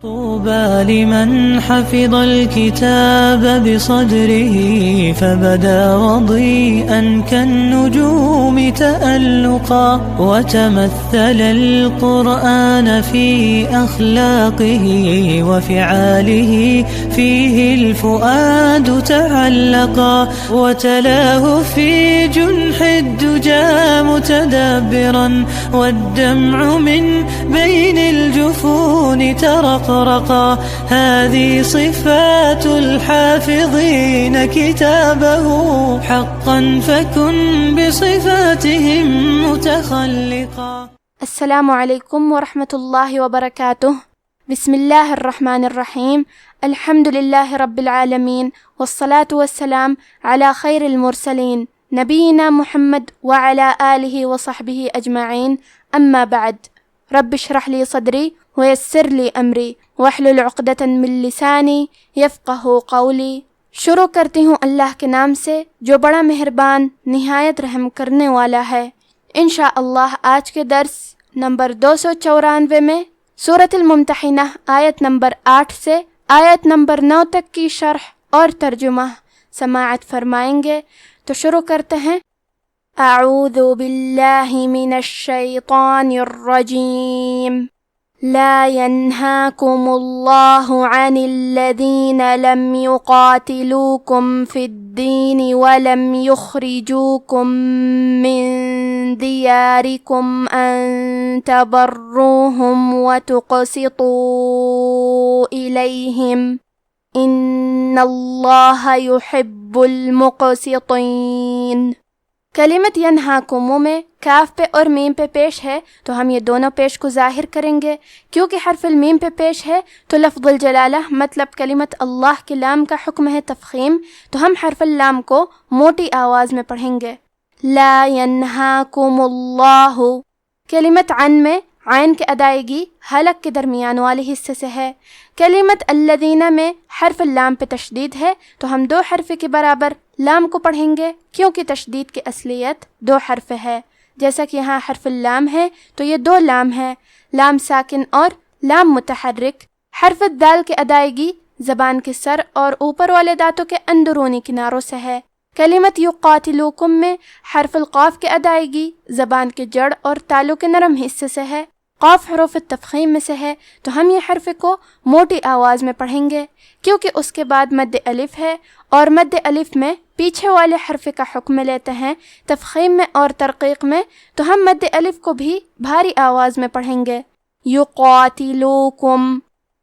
طوبى لمن حفظ الكتاب بصدره فبدا وضيئا كالنجوم تألقا وتمثل القرآن في أخلاقه وفعاله فيه الفؤاد تعلقا وتلاه في جنح الدجى متدبرا والدمع من بين الجفون ترقرقا هذه صفات الحافظين كتابه حقا فكن بصفاتهم متخلقا. السلام علیکم ورحمۃ اللہ وبرکاتہ. بسم اللہ الرحمن الرحیم. الحمد للہ رب العالمین والصلاة والسلام علی خیر المرسلین نبینا محمد وعلی آلہ وصحبہ اجمعین. اما بعد. رب اشرح لی صدری ویسر لی امری واحلل عقدۃ من لسانی یفقہوا قولی. شروع کرتی ہوں اللہ کے نام سے جو بڑا مہربان نہایت رحم کرنے والا ہے. انشاءاللہ آج کے درس نمبر 294 میں سورۃ الممتحنہ آیت نمبر 8 سے آیت نمبر 9 تک کی شرح اور ترجمہ سماعت فرمائیں گے. تو شروع کرتے ہیں. اعوذ باللہ من الشیطان الرجیم. لا ينهاكم الله عن الذين لم يقاتلوكم في الدين ولم يخرجوكم من دياركم أن تبروهم وتقسطوا إليهم إن الله يحب المقسطين. کلمت ینہاکم میں کاف پہ اور میم پہ پیش ہے تو ہم یہ دونوں پیش کو ظاہر کریں گے. کیونکہ حرف المیم پہ پیش ہے تو لفظ الجلالہ مطلب کلمت اللہ کے لام کا حکم ہے تفخیم، تو ہم حرف اللام کو موٹی آواز میں پڑھیں گے. لا ینہاکم اللہ. کلمت عن میں عین کی ادائیگی حلق کے درمیان والے حصے سے ہے. کلمت الذین میں حرف اللام پہ تشدید ہے تو ہم 2 حرف کے برابر لام کو پڑھیں گے کیونکہ تشدید کی اصلیت 2 حرف ہے. جیسا کہ یہاں حرف اللام ہے تو یہ 2 لام ہے، لام ساکن اور لام متحرک. حرف الدال کی ادائیگی زبان کے سر اور اوپر والے دانتوں کے اندرونی کناروں سے ہے. کلمت یقاتلوکم میں حرف القاف کی ادائیگی زبان کے جڑ اور تالو کے نرم حصے سے ہے. قاف حروف التفخیم میں سے ہے تو ہم یہ حرف کو موٹی آواز میں پڑھیں گے کیونکہ اس کے بعد مد الف ہے اور مد الف میں پیچھے والے حرف کا حکم لیتے ہیں تفخیم میں اور ترقیق میں، تو ہم مد الف کو بھی بھاری آواز میں پڑھیں گے. یقاتلوکم.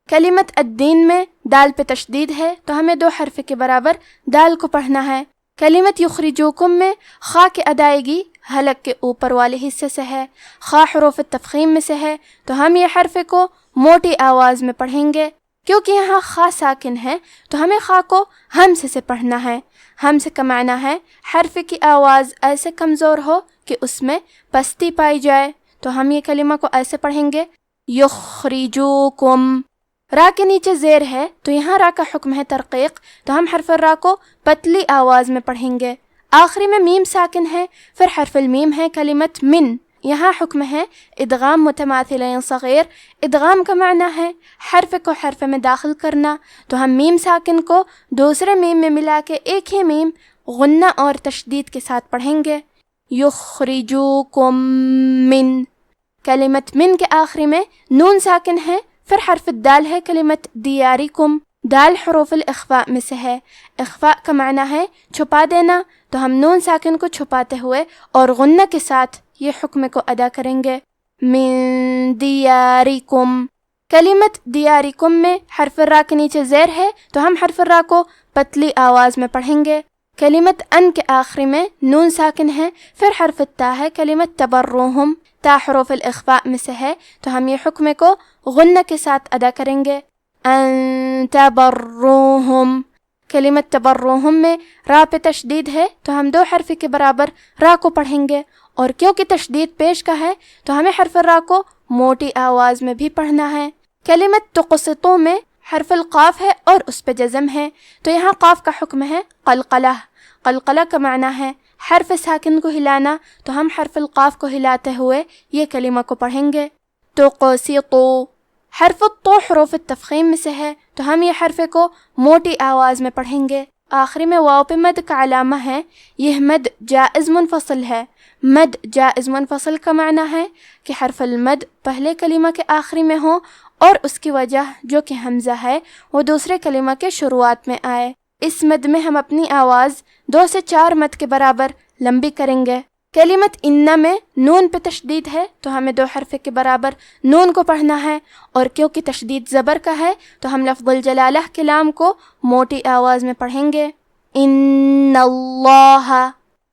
کلمت الدین میں دال پہ تشدید ہے تو ہمیں 2 حرف کے برابر دال کو پڑھنا ہے. کلمت یخرجوکم میں خا کی ادائیگی حلق کے اوپر والے حصے سے ہے، خا حروف التفخیم میں سے ہے تو ہم یہ حرف کو موٹی آواز میں پڑھیں گے. کیونکہ یہاں خا ساکن ہے تو ہمیں خا کو ہمزے سے پڑھنا ہے. ہمزے کا معنی ہے حرف کی آواز ایسے کمزور ہو کہ اس میں پستی پائی جائے، تو ہم یہ کلمہ کو ایسے پڑھیں گے یخرجوکم. را کے نیچے زیر ہے تو یہاں را کا حکم ہے ترقیق تو ہم حرف را کو پتلی آواز میں پڑھیں گے. آخری میں میم ساکن ہے، پھر حرف المیم ہے کلمت من. یہاں حکم ہے ادغام متماثلین صغیر. ادغام کا معنی ہے حرف کو حرف میں داخل کرنا، تو ہم میم ساکن کو دوسرے میم میں ملا کے ایک ہی میم غنہ اور تشدید کے ساتھ پڑھیں گے. یخرجوکم من. کلمت من کے آخری میں نون ساکن ہے، پھر حرف الدال ہے کلمت دیارکم. دال حروف الاخفاء میں سے ہے. اخفاء کا معنی ہے چھپا دینا، تو ہم نون ساکن کو چھپاتے ہوئے اور غنہ کے ساتھ یہ حکم کو ادا کریں گے. من دیارکم. کلمت دیارکم میں حرف را کے نیچے زیر ہے تو ہم حرف را کو پتلی آواز میں پڑھیں گے. کلمت ان کے آخری میں نون ساکن ہے، پھر حرف التا ہے کلمت تبروہم. تا حروف الاخفاء میں سے ہے تو ہم یہ حکم کو غنہ کے ساتھ ادا کریں گے. ان تبروہم. کلمت تبروہم میں را پہ تشدید ہے تو ہم 2 حرف کے برابر را کو پڑھیں گے، اور کیونکہ تشدید پیش کا ہے تو ہمیں حرف را کو موٹی آواز میں بھی پڑھنا ہے. کلمت تقسطو میں حرف القاف ہے اور اس پہ جزم ہے تو یہاں قاف کا حکم ہے قلقلہ. قلقلہ کا معنی ہے حرف ساکن کو ہلانا، تو ہم حرف القاف کو ہلاتے ہوئے یہ کلمہ کو پڑھیں گے. تقسطو. حرف الطو حروف التفخیم میں سے ہے تو ہم یہ حرف کو موٹی آواز میں پڑھیں گے۔ آخری میں واو پہ مد کا علامہ ہے، یہ مد جائز منفصل ہے۔ مد جائز منفصل کا معنی ہے کہ حرف المد پہلے کلمہ کے آخری میں ہو اور اس کی وجہ جو کہ حمزہ ہے وہ دوسرے کلمہ کے شروعات میں آئے۔ اس مد میں ہم اپنی آواز 2 سے 4 مد کے برابر لمبی کریں گے۔ کلمت ان میں نون پہ تشدید ہے تو ہمیں 2 حرف کے برابر نون کو پڑھنا ہے، اور کیونکہ تشدید زبر کا ہے تو ہم لفظ الجلالہ کے لام کو موٹی آواز میں پڑھیں گے۔ ان اللہ۔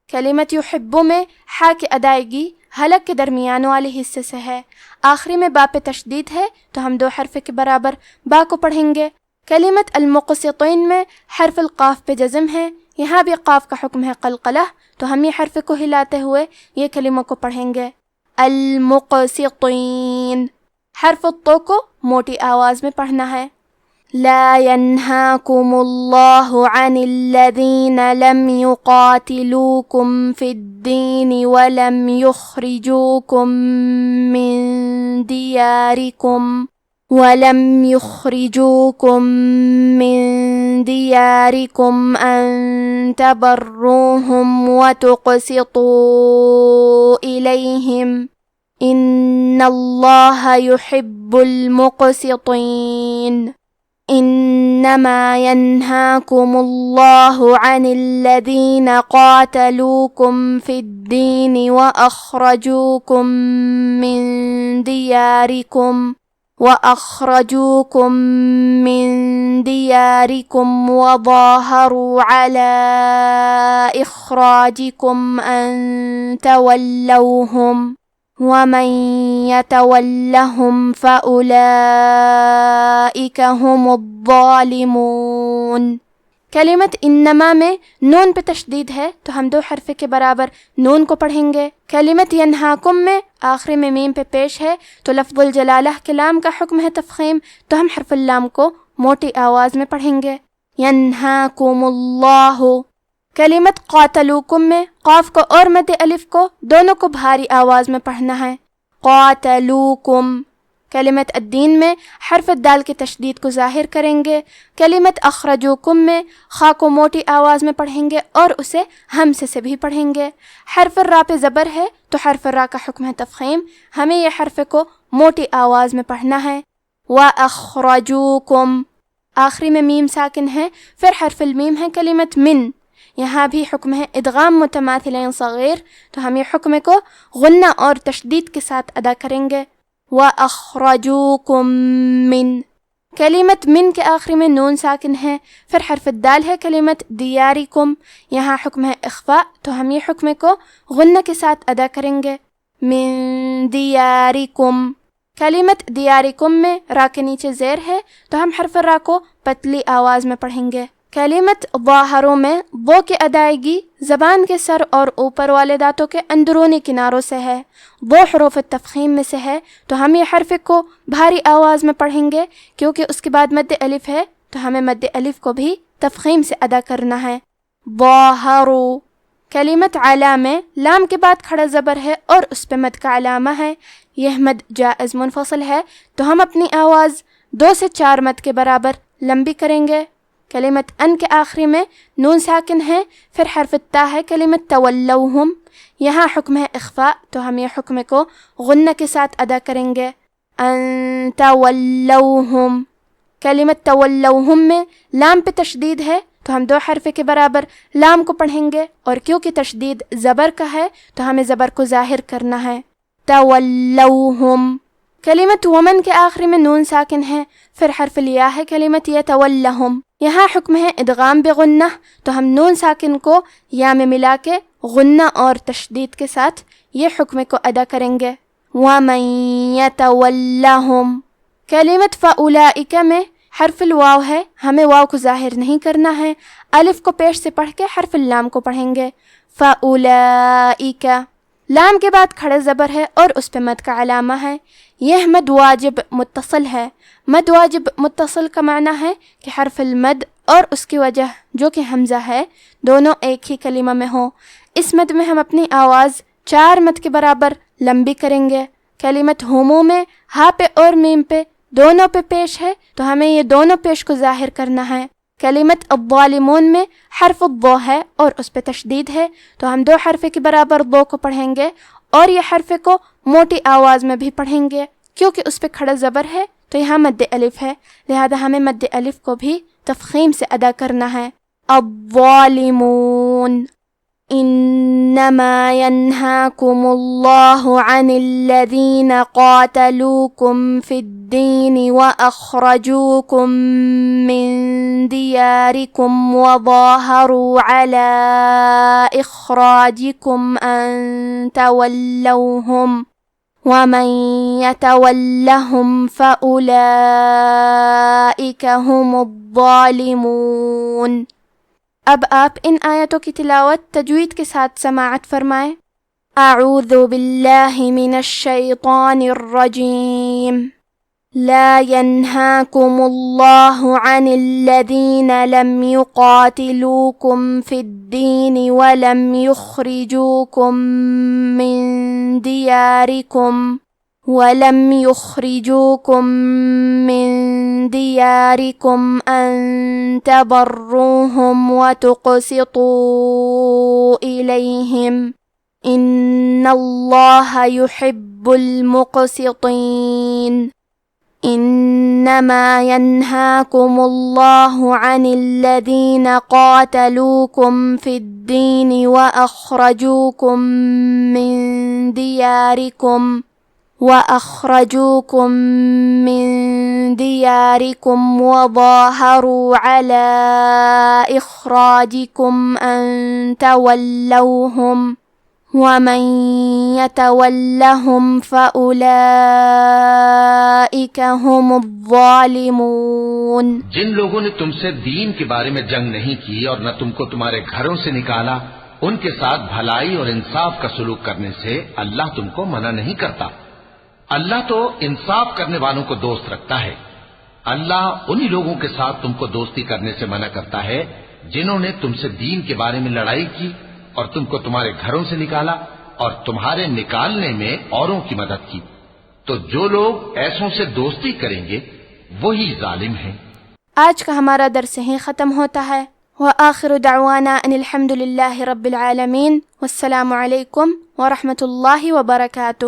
کلمت یحب میں ہا کی ادائیگی حلق کے درمیان والے حصے سے ہے، آخری میں با پہ تشدید ہے تو ہم 2 حرف کے برابر با کو پڑھیں گے۔ کلمت المقسطین میں حرف القاف پہ جزم ہے، یہاں بھی قاف کا حکم ہے قلقلہ تو ہم یہ حرف کو ہلاتے ہوئے یہ کلموں کو پڑھیں گے۔ المقسطین۔ حرف الطو کو موٹی آواز میں پڑھنا ہے۔ لا ينهاكم الله عن الذين لم يقاتلوكم في الدين ولم يخرجوكم من دياركم أن تبروهم وتقسطوا إليهم إن الله يحب المقسطين۔ إنما ينهاكم الله عن الذين قاتلوكم في الدين وأخرجوكم من دياركم وظاهروا على إخراجكم أن تولوهم ومن يتولهم فأولئك هم الظالمون۔ کلمت انما میں نون پہ تشدید ہے تو ہم 2 حرف کے برابر نون کو پڑھیں گے۔ کلمت ینہاکم میں آخری میں میم پہ پیش ہے تو لفظ الجلالہ کے لام کا حکم ہے تفخیم تو ہم حرف اللام کو موٹی آواز میں پڑھیں گے۔ ینہاکم اللہ۔ کلمت قاتلوکم میں قاف کو اور مد الف کو دونوں کو بھاری آواز میں پڑھنا ہے۔ قاتلوکم۔ کلمت الدین میں حرف الدال کی تشدید کو ظاہر کریں گے۔ کلمت اخرجوکم میں خا کو موٹی آواز میں پڑھیں گے اور اسے ہمزے سے بھی پڑھیں گے۔ حرف الراء پہ زبر ہے تو حرف الراء کا حکم ہے تفخیم، ہمیں یہ حرف کو موٹی آواز میں پڑھنا ہے۔ وَأَخْرَجُوكُمْ۔ آخری میں میم ساکن ہے، پھر حرف المیم ہے کلمت من، یہاں بھی حکم ہے ادغام متماثلین صغیر تو ہم یہ حکم کو غنہ اور تشدید کے ساتھ ادا کریں گے۔ وَأَخْرَجُوكُمْ مِنْ۔ کلمت من کے آخری میں نون ساکن ہے، پھر حرف الدال ہے کلمت دیارکم، یہاں حکم ہے اخفاء تو ہم یہ حکم کو غنہ کے ساتھ ادا کریں گے۔ من دیارکم۔ کلمت دیارکم میں را کے نیچے زیر ہے تو ہم حرف را کو پتلی آواز میں پڑھیں گے۔ کلمت ظاہروں میں بو کی ادائیگی زبان کے سر اور اوپر والے دانتوں کے اندرونی کناروں سے ہے، بو حروف التفخیم میں سے ہے تو ہم یہ حرف کو بھاری آواز میں پڑھیں گے، کیونکہ اس کے بعد مد الف ہے تو ہمیں مد الف کو بھی تفخیم سے ادا کرنا ہے۔ ظاہرو۔ کلمت علا میں لام کے بعد کھڑا زبر ہے اور اس پہ مد کا علامہ ہے، یہ مد جائز منفصل ہے تو ہم اپنی آواز 2 سے 4 مد کے برابر لمبی کریں گے۔ کلمت ان کے آخری میں نون ساکن ہے، پھر حرف التا ہے کلمت تولوہم، یہاں حکم ہے اخفاء تو ہم یہ حکم کو غنہ کے ساتھ ادا کریں گے۔ ان تولوہم۔ کلمت تولوہم میں لام پہ تشدید ہے تو ہم 2 حرف کے برابر لام کو پڑھیں گے، اور کیونکہ تشدید زبر کا ہے تو ہمیں زبر کو ظاہر کرنا ہے۔ تولوہم۔ کلمت ومن کے آخری میں نون ساکن ہے، پھر حرف الیا ہے کلمت یتولہم، یہاں حکم ہے ادغام بغنہ تو ہم نون ساکن کو یا میں ملا کے غنہ اور تشدید کے ساتھ یہ حکم کو ادا کریں گے۔ وَمَن يَتَوَلَّهُمْ۔ کلمت فَأُولَئِكَ میں حرف الواو ہے، ہمیں واو کو ظاہر نہیں کرنا ہے، الف کو پیش سے پڑھ کے حرف اللام کو پڑھیں گے۔ فَأُولَئِكَ۔ لام کے بعد کھڑا زبر ہے اور اس پہ مد کا علامہ ہے، یہ مد واجب متصل ہے۔ مد واجب متصل کا معنی ہے کہ حرف المد اور اس کی وجہ جو کہ حمزہ ہے دونوں ایک ہی کلمہ میں ہوں۔ اس مد میں ہم اپنی آواز 4 مد کے برابر لمبی کریں گے۔ کلمت ہومو میں ہا پہ اور میم پہ دونوں پہ پیش ہے تو ہمیں یہ دونوں پیش کو ظاہر کرنا ہے۔ کلمت الظالمون میں حرف الضو ہے اور اس پہ تشدید ہے، تو ہم 2 حرف کے برابر ضو کو پڑھیں گے، اور یہ حرف کو موٹی آواز میں بھی پڑھیں گے کیونکہ اس پہ کھڑا زبر ہے تو یہاں مد الف ہے، لہذا ہمیں مد الف کو بھی تفخیم سے ادا کرنا ہے۔ الظالمون انما ينهاكم الله عن الذين قاتلوكم في الدين واخرجوكم من دياركم وظاهروا على اخراجكم ان تولوهم ومن يتولهم فاولئك هم الظالمون۔ اب آپ ان آیتوں کی تلاوت تجوید کے ساتھ سماعت فرمائیں۔ اعوذ باللہ من الشیطان الرجیم لا ينهاكم الله عن الذين لم يقاتلوكم في الدين ولم يخرجوكم من دياركم أن تبروهم وتقسطوا إليهم إن الله يحب المقسطين۔ إنما ينهاكم الله عن الذين قاتلوكم في الدين وأخرجوكم من دياركم وظاهروا على إخراجكم أن تولوهم ومن يتولهم فأولئك هم الظالمون۔ جن لوگوں نے تم سے دین کے بارے میں جنگ نہیں کی اور نہ تم کو تمہارے گھروں سے نکالا، ان کے ساتھ بھلائی اور انصاف کا سلوک کرنے سے اللہ تم کو منع نہیں کرتا۔ اللہ تو انصاف کرنے والوں کو دوست رکھتا ہے۔ اللہ انہی لوگوں کے ساتھ تم کو دوستی کرنے سے منع کرتا ہے جنہوں نے تم سے دین کے بارے میں لڑائی کی اور تم کو تمہارے گھروں سے نکالا اور تمہارے نکالنے میں اوروں کی مدد کی، تو جو لوگ ایسوں سے دوستی کریں گے وہی ظالم ہیں۔ آج کا ہمارا درس ہی ختم ہوتا ہے۔ وآخر دعوانا ان الحمد للہ رب العالمین، والسلام علیکم ورحمۃ اللہ وبرکاتہ۔